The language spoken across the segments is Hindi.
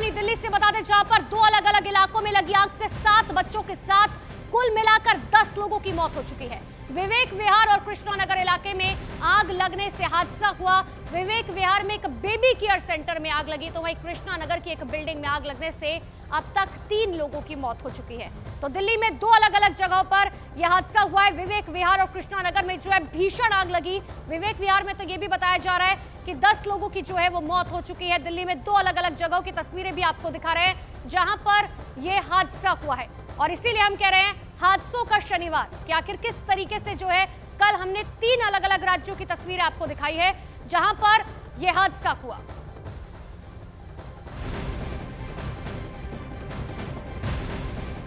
राजधानी दिल्ली से बता दें, जहां पर 2 अलग अलग इलाकों में लगी आग से 7 बच्चों के साथ कुल मिलाकर 10 लोगों की मौत हो चुकी है। विवेक विहार और कृष्णा नगर इलाके में आग लगने से हादसा हुआ। विवेक विहार में एक बेबी केयर सेंटर में आग लगी, तो वहीं कृष्णा नगर की एक बिल्डिंग में आग लगने से अब तक 3 लोगों की मौत हो चुकी है। तो दिल्ली में 2 अलग अलग जगहों पर यह हादसा हुआ है। विवेक विहार और कृष्णा नगर में जो है भीषण आग लगी। विवेक विहार में तो यह भी बताया जा रहा है कि 10 लोगों की जो है वो मौत हो चुकी है। दिल्ली में 2 अलग अलग जगहों की तस्वीरें भी आपको दिखा रहे हैं जहां पर यह हादसा हुआ है। और इसीलिए हम कह रहे हैं हादसों का शनिवार, कि आखिर किस तरीके से जो है कल हमने 3 अलग अलग राज्यों की तस्वीरें आपको दिखाई है जहां पर यह हादसा हुआ।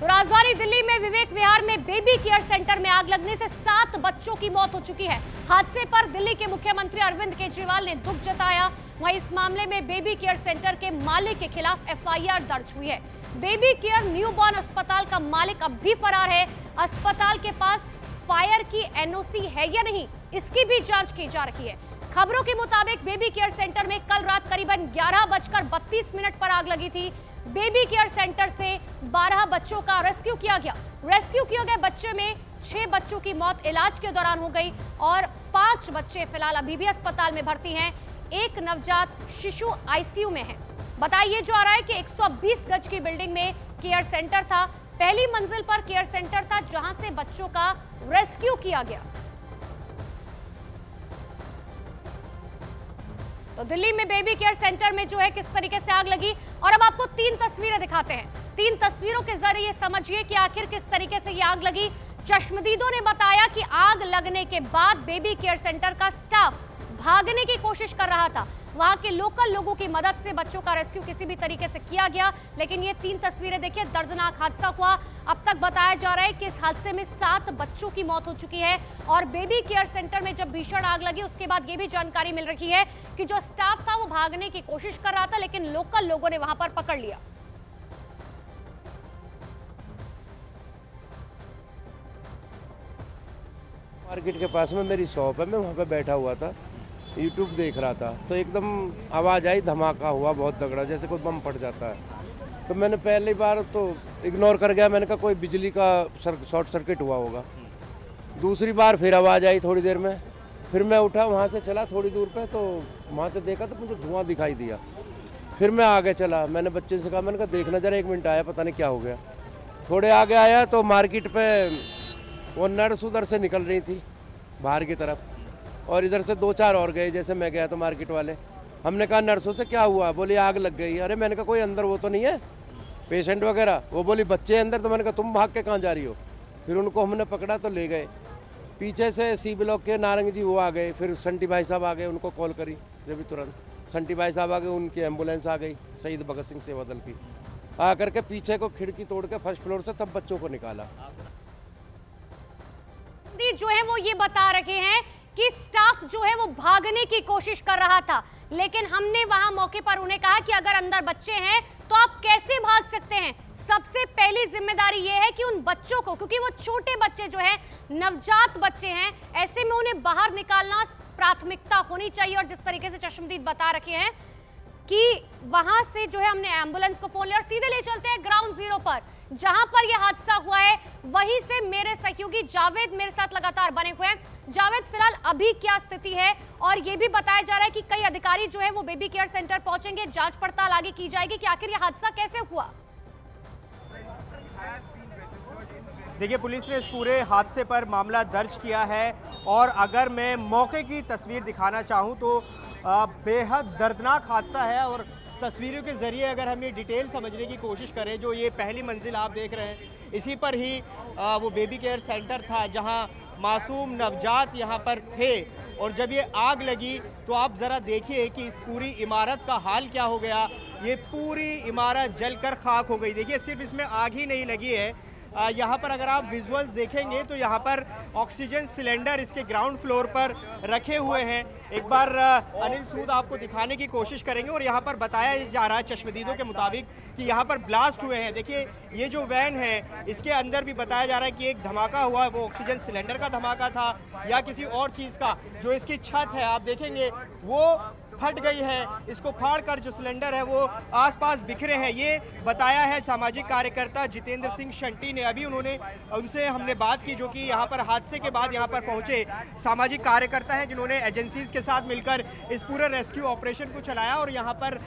तो राजधानी दिल्ली में विवेक विहार में बेबी केयर सेंटर में आग लगने से 7 बच्चों की मौत हो चुकी है। हादसे पर दिल्ली के मुख्यमंत्री अरविंद केजरीवाल ने दुख जताया। वहीं इस मामले में बेबी केयर सेंटर के मालिक के खिलाफ एफआईआर दर्ज हुई है। बेबी केयर न्यूबॉर्न अस्पताल का मालिक अब भी फरार है। अस्पताल के पास फायर की एनओसी है या नहीं, इसकी भी जांच की जा रही है। खबरों के मुताबिक बेबी केयर सेंटर में कल रात करीबन 11:32 पर आग लगी थी। बेबी केयर सेंटर से 12 बच्चों का रेस्क्यू किया गया। रेस्क्यू किए गए बच्चे में 6 बच्चों की मौत इलाज के दौरान हो गई और 5 बच्चे फिलहाल अभी भी अस्पताल में भर्ती हैं। एक नवजात शिशु आईसीयू में है। बताइए जो आ रहा है कि 120 गज की बिल्डिंग में केयर सेंटर था। पहली मंजिल पर केयर सेंटर था जहां से बच्चों का रेस्क्यू किया गया। तो दिल्ली में बेबी केयर सेंटर में जो है किस तरीके से आग लगी, और अब आपको 3 तस्वीरें दिखाते हैं। 3 तस्वीरों के जरिए समझिए कि आखिर किस तरीके से यह आग लगी। चश्मदीदों ने बताया कि आग लगने के बाद बेबी केयर सेंटर का स्टाफ भागने की कोशिश कर रहा था। वहां के लोकल लोगों की मदद से बच्चों का रेस्क्यू किसी भी तरीके से किया गया, लेकिन ये 3 तस्वीरें देखिए, दर्दनाक हादसा हुआ। अब तक बताया जा रहा है कि इस हादसे में 7 बच्चों की मौत हो चुकी है। और बेबी केयर सेंटर में जब भीषण आग लगी उसके बाद ये भी जानकारी मिल रही है कि जो स्टाफ था वो भागने की कोशिश कर रहा था, लेकिन लोकल लोगों ने वहां पर पकड़ लिया। मार्केट के पास में मेरी शॉप है, मैं वहाँ पे बैठा हुआ था, यूट्यूब देख रहा था, तो एकदम आवाज़ आई, धमाका हुआ बहुत तगड़ा, जैसे कोई बम फट जाता है। तो मैंने पहली बार तो इग्नोर कर गया, मैंने कहा कोई बिजली का शॉर्ट सर्किट हुआ होगा। दूसरी बार फिर आवाज़ आई थोड़ी देर में, फिर मैं उठा, वहाँ से चला थोड़ी दूर पे, तो वहाँ से देखा तो मुझे धुआं दिखाई दिया। फिर मैं आगे चला, मैंने बच्चे से कहा, मैंने कहा देखना जरा, 1 मिनट आया, पता नहीं क्या हो गया। थोड़े आगे आया तो मार्केट पे वो नर्स उधर से निकल रही थी बाहर की तरफ, और इधर से 2-4 और गए, जैसे मैं गया तो मार्केट वाले। हमने कहा नर्सों से क्या हुआ, बोली आग लग गई। अरे मैंने कहा कोई अंदर वो तो नहीं है पेशेंट वगैरह, वो बोली बच्चे अंदर। तो मैंने कहा तुम भाग के कहाँ जा रही हो। फिर उनको हमने पकड़ा तो ले गए। पीछे से सी ब्लॉक के नारंग जी वो आ गए, फिर संटी भाई साहब आ गए, उनको कॉल करी जब तुरंत संटी भाई साहब आ गए, उनकी एम्बुलेंस आ गई शहीद भगत सिंह सेवा दल की, आ करके पीछे को खिड़की तोड़ के फर्स्ट फ्लोर से तब बच्चों को निकाला। जो है वो ये बता रहे हैं कि स्टाफ जो है वो भागने की कोशिश कर रहा था, लेकिन हमने वहां मौके पर उन्हें कहा कि अगर अंदर बच्चे हैं तो आप कैसे भाग सकते हैं। सबसे पहली जिम्मेदारी ये है कि उन बच्चों को, क्योंकि वो छोटे बच्चे जो हैं, नवजात बच्चे हैं, ऐसे में उन्हें बाहर निकालना प्राथमिकता होनी चाहिए। और जिस तरीके से चश्मदीद बता रखे हैं कि वहां से जो है हमने एम्बुलेंस को फोन लिया और सीधे ले चलते हैं ग्राउंड जीरो पर जहां पर यह हादसा हुआ है। वहीं से मेरे सहयोगी जावेद मेरे साथ लगातार बने हुए हैं। जावेद, फिलहाल अभी क्या स्थिति है, और यह भी बताया जा रहा है कि कई अधिकारी जो है वो बेबी केयर सेंटर पहुंचेंगे, जांच पड़ताल आगे की जाएगी कि आखिर यह हादसा कैसे हुआ। देखिए, पुलिस ने इस पूरे हादसे पर मामला दर्ज किया है, और अगर मैं मौके की तस्वीर दिखाना चाहूं तो बेहद दर्दनाक हादसा है। और तस्वीरों के ज़रिए अगर हम ये डिटेल समझने की कोशिश करें, जो ये पहली मंजिल आप देख रहे हैं, इसी पर ही वो बेबी केयर सेंटर था जहां मासूम नवजात यहां पर थे। और जब ये आग लगी तो आप ज़रा देखिए कि इस पूरी इमारत का हाल क्या हो गया। ये पूरी इमारत जलकर खाक हो गई। देखिए, सिर्फ इसमें आग ही नहीं लगी है, यहाँ पर अगर आप विजुअल्स देखेंगे तो यहाँ पर ऑक्सीजन सिलेंडर इसके ग्राउंड फ्लोर पर रखे हुए हैं। एक बार अनिल सूद आपको दिखाने की कोशिश करेंगे। और यहाँ पर बताया जा रहा है चश्मदीदों के मुताबिक कि यहाँ पर ब्लास्ट हुए हैं। देखिए, ये जो वैन है इसके अंदर भी बताया जा रहा है कि एक धमाका हुआ है, वो ऑक्सीजन सिलेंडर का धमाका था या किसी और चीज़ का। जो इसकी छत है आप देखेंगे वो फट गई है। इसको फाड़कर जो सिलेंडर है वो आसपास बिखरे हैं। ये बताया है सामाजिक कार्यकर्ता जितेंद्र सिंह शंटी ने। अभी उनसे हमने बात की, जो कि यहाँ पर हादसे के बाद यहाँ पर पहुंचे सामाजिक कार्यकर्ता हैं, जिन्होंने एजेंसीज के साथ मिलकर इस पूरे रेस्क्यू ऑपरेशन को चलाया और यहाँ पर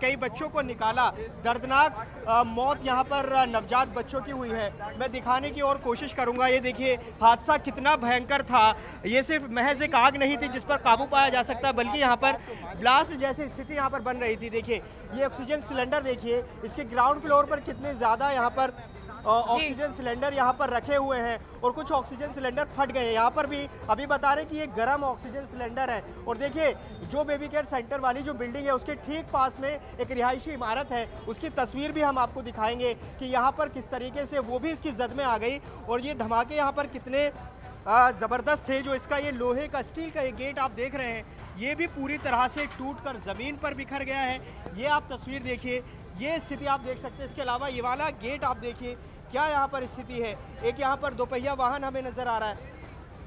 कई बच्चों को निकाला। दर्दनाक मौत यहाँ पर नवजात बच्चों की हुई है। मैं दिखाने की और कोशिश करूंगा। ये देखिए हादसा कितना भयंकर था। ये सिर्फ महज एक आग नहीं थी जिस पर काबू पाया जा सकता, बल्कि यहाँ पर ब्लास्ट जैसी स्थिति यहाँ पर बन रही थी। देखिए ये ऑक्सीजन सिलेंडर, देखिए इसके ग्राउंड फ्लोर पर कितने ज्यादा यहाँ पर ऑक्सीजन सिलेंडर यहाँ पर रखे हुए हैं और कुछ ऑक्सीजन सिलेंडर फट गए हैं। यहाँ पर भी अभी बता रहे कि ये गर्म ऑक्सीजन सिलेंडर है। और देखिए जो बेबी केयर सेंटर वाली जो बिल्डिंग है उसके ठीक पास में एक रिहायशी इमारत है, उसकी तस्वीर भी हम आपको दिखाएंगे कि यहाँ पर किस तरीके से वो भी इसकी जद में आ गई। और ये धमाके यहाँ पर कितने ज़बरदस्त थे। जो इसका ये लोहे का, स्टील का ये गेट आप देख रहे हैं, ये भी पूरी तरह से टूटकर ज़मीन पर बिखर गया है। ये आप तस्वीर देखिए, ये स्थिति आप देख सकते हैं। इसके अलावा ये वाला गेट आप देखिए क्या यहाँ पर स्थिति है। एक यहाँ पर दोपहिया वाहन हमें नज़र आ रहा है।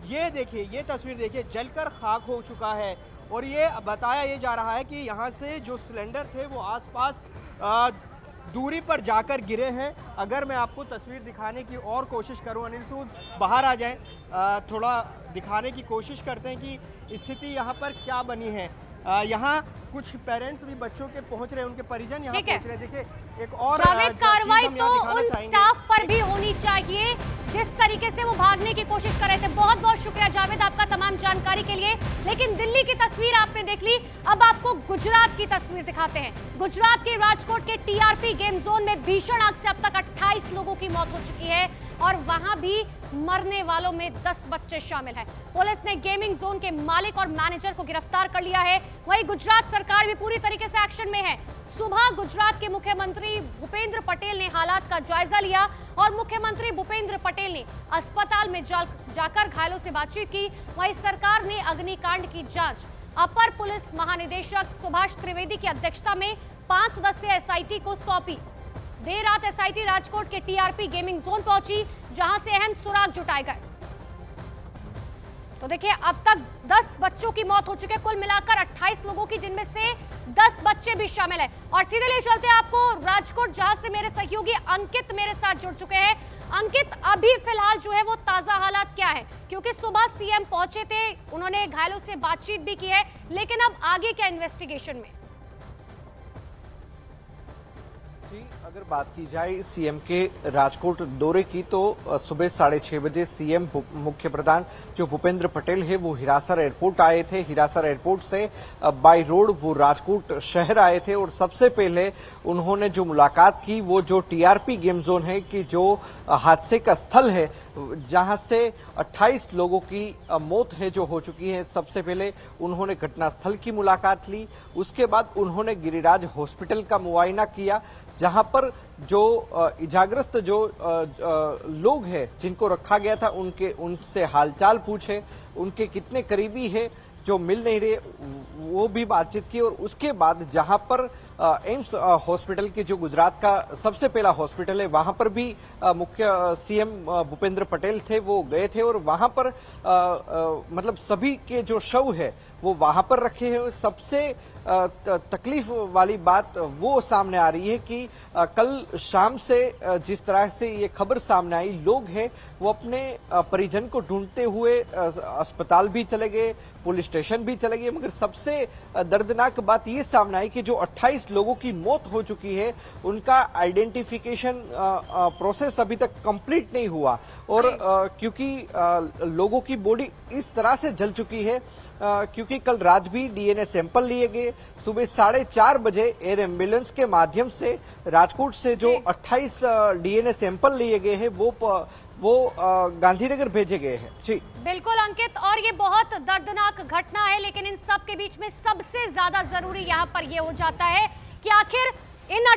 ये देखिए, ये तस्वीर देखिए, जलकर खाक हो चुका है। और ये बताया ये जा रहा है कि यहाँ से जो सिलेंडर थे वो आसपास दूरी पर जाकर गिरे हैं। अगर मैं आपको तस्वीर दिखाने की और कोशिश करूं, अनिल सूद बाहर आ जाएं, थोड़ा दिखाने की कोशिश करते हैं कि स्थिति यहाँ पर क्या बनी है। यहाँ कुछ पेरेंट्स भी बच्चों के पहुंच रहे हैं, उनके परिजन यहाँ पहुंच रहे हैं। देखिए एक और कार्रवाई तो उन स्टाफ पर भी होनी चाहिए जिस तरीके से वो भागने की कोशिश कर रहे थे। बहुत बहुत शुक्रिया जावेद आपका तमाम जानकारी के लिए। लेकिन दिल्ली की तस्वीर आपने देख ली, अब आपको गुजरात की तस्वीर दिखाते हैं। गुजरात के राजकोट के टीआरपी गेम जोन में भीषण आग से अब तक 28 लोगों की मौत हो चुकी है और वहां भी मरने वालों में 10 बच्चे शामिल हैं। पुलिस ने गेमिंग जोन के मालिक और मैनेजर को गिरफ्तार कर लिया है। वहीं गुजरात सरकार भी पूरी तरीके से एक्शन में है। सुबह गुजरात के मुख्यमंत्री भूपेंद्र पटेल ने हालात का जायजा लिया और मुख्यमंत्री भूपेंद्र पटेल ने अस्पताल में जाकर घायलों से बातचीत की। वहीं सरकार ने अग्निकांड की जांच अपर पुलिस महानिदेशक सुभाष त्रिवेदी की अध्यक्षता में 5 सदस्यीय एसआईटी को सौंपी। देर रात एसआईटी राजकोट के टीआरपी गेमिंग जोन पहुंची, जहां से अहम सुराग जुटाए गए। तो देखिए अब तक 10 बच्चों की मौत हो चुकी है, कुल मिलाकर 28 लोगों की, जिनमें से 10 बच्चे भी शामिल हैं। और सीधे ले चलते हैं आपको राजकोट, जहां से मेरे सहयोगी अंकित मेरे साथ जुड़ चुके हैं। अंकित, अभी फिलहाल जो है वो ताजा हालात क्या है? क्योंकि सुबह सीएम पहुंचे थे, उन्होंने घायलों से बातचीत भी की है, लेकिन अब आगे क्या इन्वेस्टिगेशन में? अगर बात की जाए सीएम के राजकोट दौरे की तो सुबह 6:30 बजे सीएम मुख्य प्रधान जो भूपेंद्र पटेल है वो हिरासर एयरपोर्ट आए थे। हिरासर एयरपोर्ट से बाय रोड वो राजकोट शहर आए थे और सबसे पहले उन्होंने जो मुलाकात की वो जो टीआरपी गेम जोन है कि जो हादसे का स्थल है जहां से 28 लोगों की मौत है जो हो चुकी है। सबसे पहले उन्होंने घटनास्थल की मुलाकात ली, उसके बाद उन्होंने गिरिराज हॉस्पिटल का मुआयना किया जहां पर जो इजाग्रस्त जो लोग हैं जिनको रखा गया था उनसे हालचाल पूछे, उनके कितने करीबी है जो मिल नहीं रहे वो भी बातचीत की। और उसके बाद जहां पर एम्स हॉस्पिटल के जो गुजरात का सबसे पहला हॉस्पिटल है वहां पर भी मुख्य सीएम भूपेंद्र पटेल थे, वो गए थे और वहां पर मतलब सभी के जो शव है वो वहां पर रखे हैं। सबसे तकलीफ वाली बात वो सामने आ रही है कि कल शाम से जिस तरह से ये खबर सामने आई, लोग हैं वो अपने परिजन को ढूंढते हुए अस्पताल भी चले गए, पुलिस स्टेशन भी चले गए, मगर सबसे दर्दनाक बात ये सामने आई कि जो 28 लोगों की मौत हो चुकी है उनका आइडेंटिफिकेशन प्रोसेस अभी तक कंप्लीट नहीं हुआ। और क्योंकि लोगों की बॉडी इस तरह से जल चुकी है क्योंकि कल रात भी डीएनए सैंपल लिए गए। सुबह 4:30 बजे एयर एम्बुलेंस के माध्यम से राजकोट से जो 28 डीएनए सैंपल लिए गए हैं वो गांधीनगर भेजे गए हैं। जी बिल्कुल अंकित, और ये बहुत दर्दनाक घटना है, लेकिन इन सब के बीच में सबसे ज्यादा जरूरी यहाँ पर ये हो जाता है कि आखिर इन